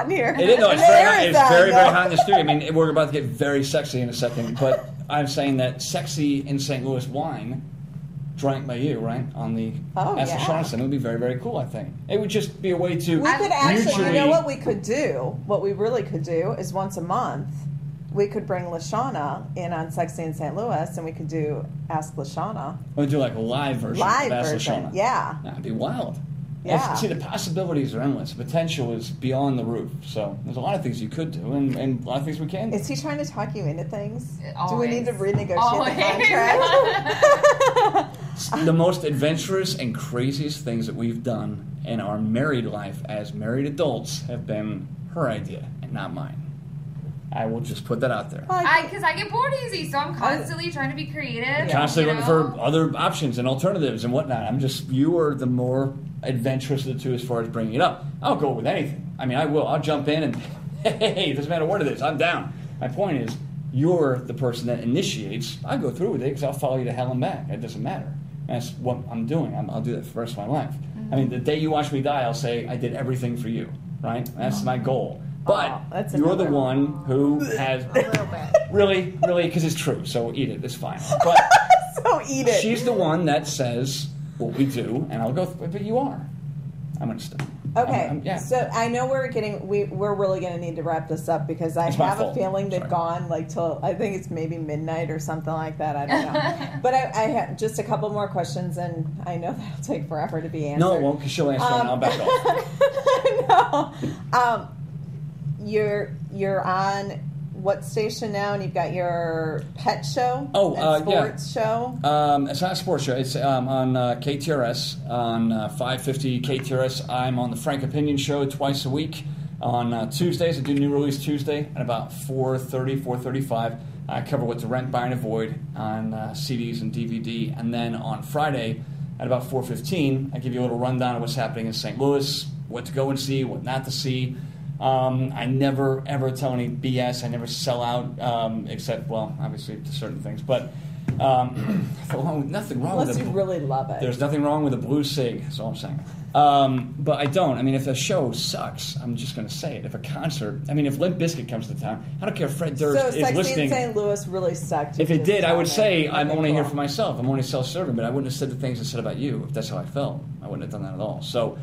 hot in here. It is. No, it's very hot. It's very hot in the studio. I mean, we're about to get very sexy in a second, but I'm saying that sexy in St. Louis wine, drank by you, right? On the Lashawna Center, it would be very, very cool. I think it would just be a way to. We could actually. You know what we could do? What we really could do is once a month, we could bring Lashawna in on Sexy in St. Louis, and we could do Ask Lashawna. We'd do like a live version of Ask Lashawna. Yeah. That'd be wild. Yeah. See, the possibilities are endless. The potential is beyond the roof. So there's a lot of things you could do, and a lot of things we can do. Is he trying to talk you into things? Always. Do we need to renegotiate the contract? The most adventurous and craziest things that we've done in our married life as married adults have been her idea and not mine. I will just put that out there. Because I get bored easy, so I'm constantly trying to be creative. Constantly looking for other options and alternatives and whatnot. You are the more adventurous of the two as far as bringing it up. I'll go with anything. I mean, I will. I'll jump in and, hey, it doesn't matter what it is. I'm down. My point is, you're the person that initiates. I'll go through with it because I'll follow you to hell and back. It doesn't matter. That's what I'm doing. I'll do that for the rest of my life. Mm-hmm. I mean, the day you watch me die, I'll say, I did everything for you, right? That's my goal. But you're the one who has... A little bit. Really, because it's true, so eat it. It's fine. But so eat it. She's the one that says what we do, and I'll go but you are. I'm going to stop. Okay, so I know we're really going to need to wrap this up because I have a feeling they've gone like till, I think it's maybe midnight or something like that. I don't know. But I have just a couple more questions, and I know that'll take forever to be answered. No, it won't, because she'll answer and I'll back off. No. You're on what station now? And you've got your pet show? Sports show? It's not a sports show. It's on KTRS, on 550 KTRS. I'm on the Frank Opinion Show twice a week. On Tuesdays, I do New Release Tuesday at about 4:30, 4:35. I cover what to rent, buy, and avoid on CDs and DVD. And then on Friday at about 4:15, I give you a little rundown of what's happening in St. Louis, what to go and see, what not to see. I never, ever tell any BS. I never sell out, except, well, obviously to certain things. But nothing wrong with it. Unless you really love it. There's nothing wrong with a blue cig, that's all I'm saying. But I don't. I mean, if a show sucks, I'm just going to say it. If a concert, I mean, if Limp Bizkit comes to town, I don't care if Fred Durst is listening. So Sexy in St. Louis really sucked. If it did, I would say I'm only here for myself. I'm only self-serving, but I wouldn't have said the things I said about you if that's how I felt. I wouldn't have done that at all. So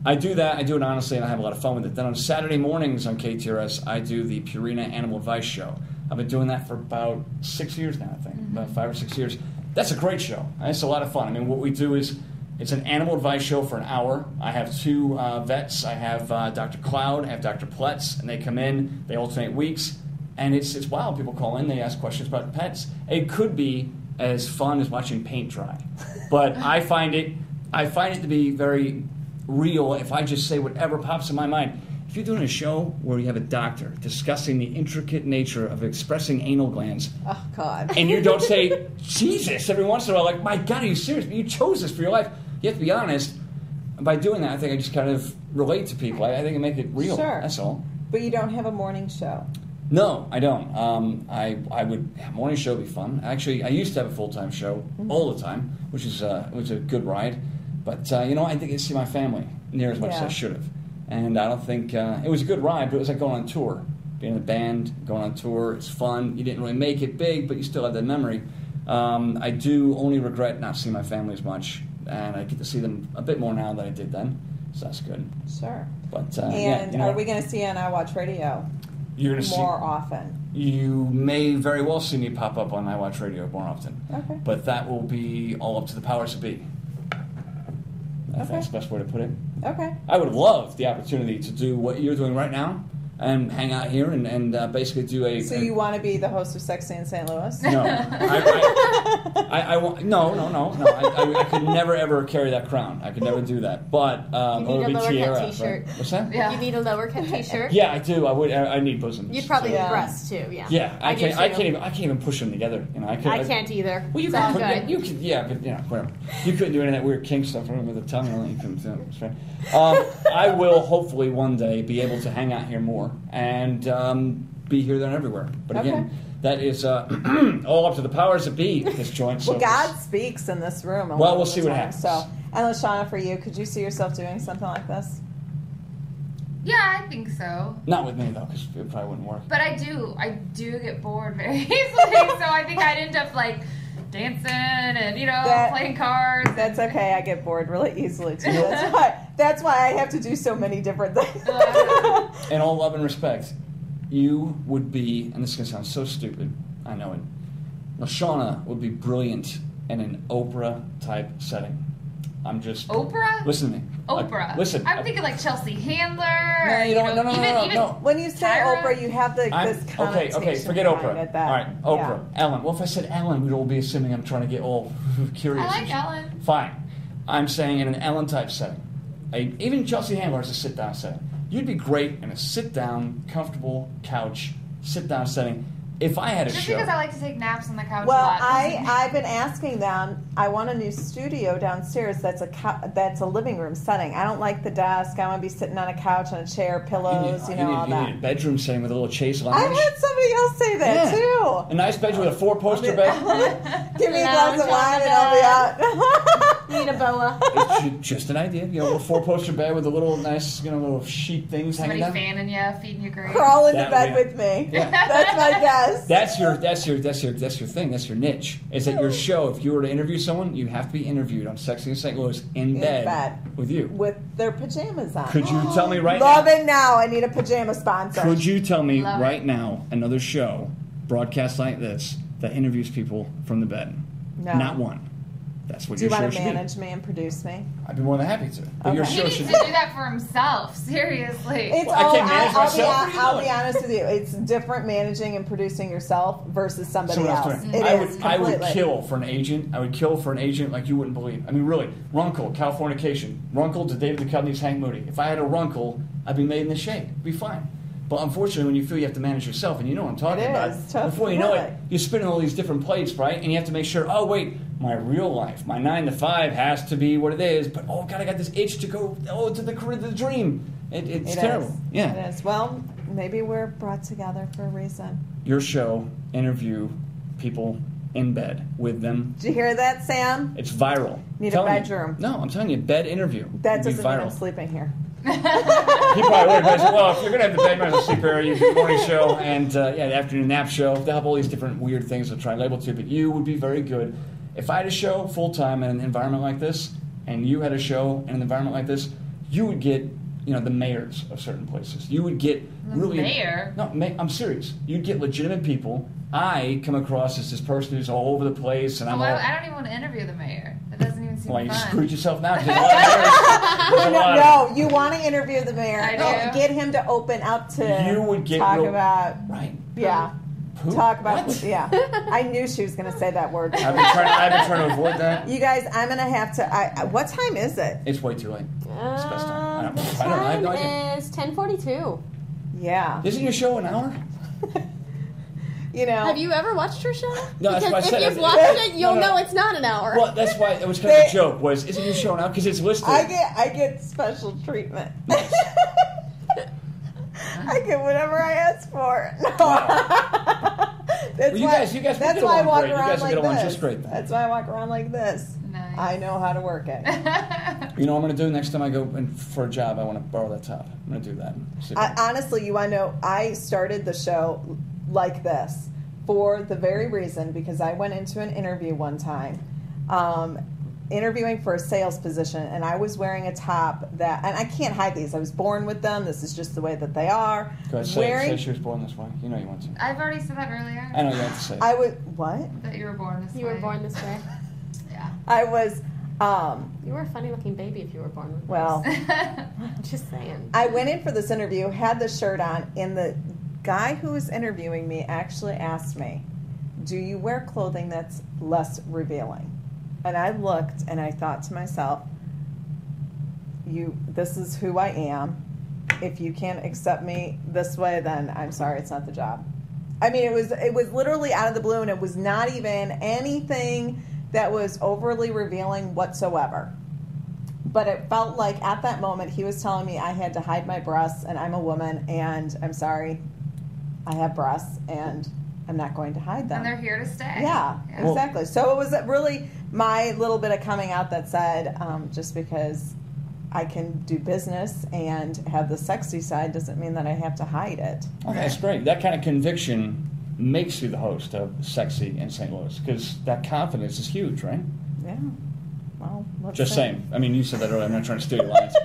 I do that. I do it honestly, and I have a lot of fun with it. Then on Saturday mornings on KTRS, I do the Purina Animal Advice Show. I've been doing that for about 6 years now, I think. About 5 or 6 years. That's a great show. It's a lot of fun. I mean, what we do is it's an animal advice show for an hour. I have two vets. I have Dr. Cloud. I have Dr. Pletz. And they come in. They alternate weeks. And it's wild. People call in. They ask questions about pets. It could be as fun as watching paint dry. But I find it to be very real if I just say whatever pops in my mind. If you're doing a show where you have a doctor discussing the intricate nature of expressing anal glands, oh God, and you don't say Jesus every once in a while, like, my God, are you serious? But you chose this for your life. You have to be honest. By doing that, I think I just kind of relate to people. I think I make it real. Sure. That's all. But you don't have a morning show. No, I don't. I would. Morning show would be fun. Actually, I used to have a full-time show all the time, which was a good ride. But, I didn't get to see my family near as much as I should have. And I don't think... it was a good ride, but it was like going on tour. Being in a band, going on tour, it's fun. You didn't really make it big, but you still have that memory. I do only regret not seeing my family as much. And I get to see them a bit more now than I did then. So that's good. Sure. But are we going to see you on I Watch Radio you're gonna more often? You may very well see me pop up on I Watch Radio more often. Okay. But that will be all up to the powers that be. I think that's the best way to put it. Okay. I would love the opportunity to do what you're doing right now and hang out here and basically do a... So you want to be the host of Sexy in St. Louis? No. I want... No. I could never, ever carry that crown. I could never do that. But... you need a lower cut t-shirt. Right? What's that? Yeah. You need a lower cut t-shirt? Yeah, I do. I need bosoms. You'd probably need breasts, too, yeah. Yeah, I can't even push them together. I can't either. Well, you could. Good. You could, yeah, but, whatever. You couldn't do any of that weird kink stuff with the tongue. You couldn't do it. It's fine. I will hopefully one day be able to hang out here more and be here, there, and everywhere. But again, that is all up to the powers that be. This joint. Well, God speaks in this room. Well, we'll see what happens. So, and Lashawna, for you, could you see yourself doing something like this? Yeah, I think so. Not with me though, because it probably wouldn't work. But I do get bored very easily, so I think I'd end up like dancing and playing cards. That's okay. I get bored really easily too. That's why I have to do so many different things. In all love and respect, you would be, and this is gonna sound so stupid, I know it. Lashawna would be brilliant in an Oprah type setting. I'm just Oprah. Listen to me. Oprah. Listen. I'm thinking like Chelsea Handler. No, you don't. No. When you say Tyra? Oprah, you have this connotation. Okay. Forget Oprah. It that, all right, Oprah. Yeah. Ellen. Well, if I said Ellen, we'd all be assuming I'm trying to get all curious. I like Ellen. Fine. I'm saying in an Ellen type setting. Even Chelsea Handler is a sit down setting. You'd be great in a sit down, comfortable couch, sit down setting. If I had a Just show. because I like to take naps on the couch Well, a lot. I've been asking them. I want a new studio downstairs that's a living room setting. I don't like the desk. I want to be sitting on a couch, on a chair, pillows, all that. You need a bedroom setting with a little chase lounge. I heard somebody else say that too. A nice bedroom with a 4-poster bed. Give me a glass of wine and I'll be out. Need a boa. It's just an idea. A little 4-poster bed with a little nice, little sheet things Somebody hanging down. fanning you, feeding you great. Crawl into bed with me. Yeah. That's my guess. That's your thing. That's your niche. Is that your show? If you were to interview someone, you have to be interviewed on Sexy in St. Louis in bed with you with their pajamas on. Could you tell me right Love now? it now. I need a pajama sponsor. Could you tell me Love right it. now another show broadcast like this that interviews people from the bed? No. Not one. That's what Do you your show want to should manage me and produce me? I'd be more than happy to. But your He show needs should to do that for himself. Seriously. It's I can't manage myself. I'll be honest with you. It's different managing and producing yourself versus somebody else. I would kill for an agent. I would kill for an agent like you wouldn't believe. I mean, really. Runkle, Californication. Runkle to David Duchovny's Hank Moody. If I had a Runkle, I'd be made in the shade. It'd be fine. But unfortunately, when you feel you have to manage yourself, and you know what I'm talking about, before you know it, you're spinning all these different plates, right? And you have to make sure, oh, wait, my real life, my 9 to 5 has to be what it is, but, oh, God, I got this itch to go to the dream. It's terrible. Yeah. It is. Well, maybe we're brought together for a reason. Your show, interview people in bed with them. Did you hear that, Sam? It's viral. Need a bedroom. No, I'm telling you, bed interview. That doesn't mean I'm sleeping here. He probably would. But well, if you're going to have the bed, you might as well sleep early. You do the morning show and the afternoon nap show. They'll have all these different weird things to try and label to, but you would be very good. If I had a show full-time in an environment like this, and you had a show in an environment like this, you would get, the mayors of certain places. You would get really... Mayor? No, I'm serious. You'd get legitimate people. I come across as this person who's all over the place, and I don't even want to interview the mayor. That doesn't even seem fun. You screwed yourself now. No, you want to interview the mayor. I do. Get him to open up to you would get talk about... Right. Yeah. Poop? Talk about... What? Yeah. I knew she was going to say that word. I've been trying to avoid that. You guys, I'm going to have to... what time is it? It's way too late. It's the best time. The time is 10:42. Yeah. Isn't your show an hour? Have you ever watched her show? No, that's why I said if you've watched it, you'll know it's not an hour. Well, that's why it was kind of a joke. Isn't your show an hour? Because it's listed. I get special treatment. I get whatever I ask for. No. Wow. You guys that's why I walk great. around like this. Just great then. That's why I walk around like this. Nice. I know how to work it. You know what I'm going to do next time I go in for a job? I want to borrow that top. I'm going to do that. Honestly, you want to know, I started the show like this for the very reason, because I went into an interview one time, interviewing for a sales position, and I was wearing a top that, and I can't hide these. I was born with them. This is just the way that they are. Go ahead, say she was born this way. You know you want to. I've already said that earlier. I know you have to say it. I would, what? That you were born this way. You were born this way. Yeah. I was, you were a funny looking baby if you were born with this. well, Just saying. I went in for this interview, had the shirt on, and the guy who was interviewing me actually asked me, do you wear clothing that's less revealing? And I looked and I thought to myself, this is who I am. If you can't accept me this way, then I'm sorry, it's not the job. I mean, it was literally out of the blue, and it was not even anything that was overly revealing whatsoever. But it felt like at that moment he was telling me I had to hide my breasts, and I'm a woman, and I'm sorry, I have breasts, and I'm not going to hide them. And they're here to stay. Yeah, exactly. So it was really my little bit of coming out that said, just because I can do business and have the sexy side doesn't mean that I have to hide it. Oh, that's great. That kind of conviction makes you the host of Sexy in St. Louis, because that confidence is huge, right? Yeah. Well, just saying. I mean, you said that earlier. I'm not trying to steal your lines.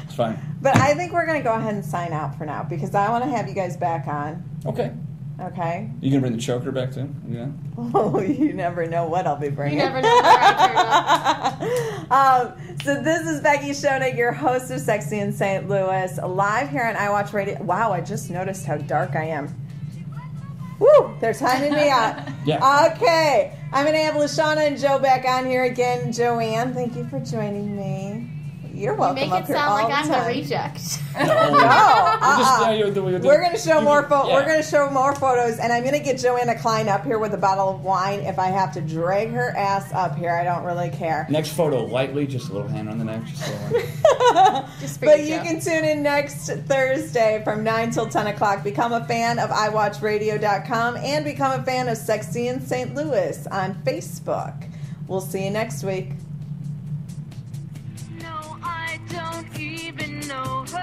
It's fine. But I think we're going to go ahead and sign out for now because I want to have you guys back on. Okay. Okay. You going to bring the choker back too? Yeah. Oh, you never know what I'll be bringing. You never know where I turn up. So this is Becky Shonig, your host of Sexy in St. Louis, live here on iWatch Radio. Wow, I just noticed how dark I am. Woo! They're timing me out. Yeah. Okay. I'm going to have Lashawna and Joe back on here again. Joanne, thank you for joining me. You're welcome. You make it sound like I'm the reject. We're going to show more photos. We're going to show more photos, and I'm going to get Joanna Klein up here with a bottle of wine. If I have to drag her ass up here, I don't really care. Next photo, lightly, just a little hand on the neck. But you can tune in next Thursday from 9 till 10 o'clock. Become a fan of iWatchRadio.com and become a fan of Sexy in St. Louis on Facebook. We'll see you next week. Don't even know her.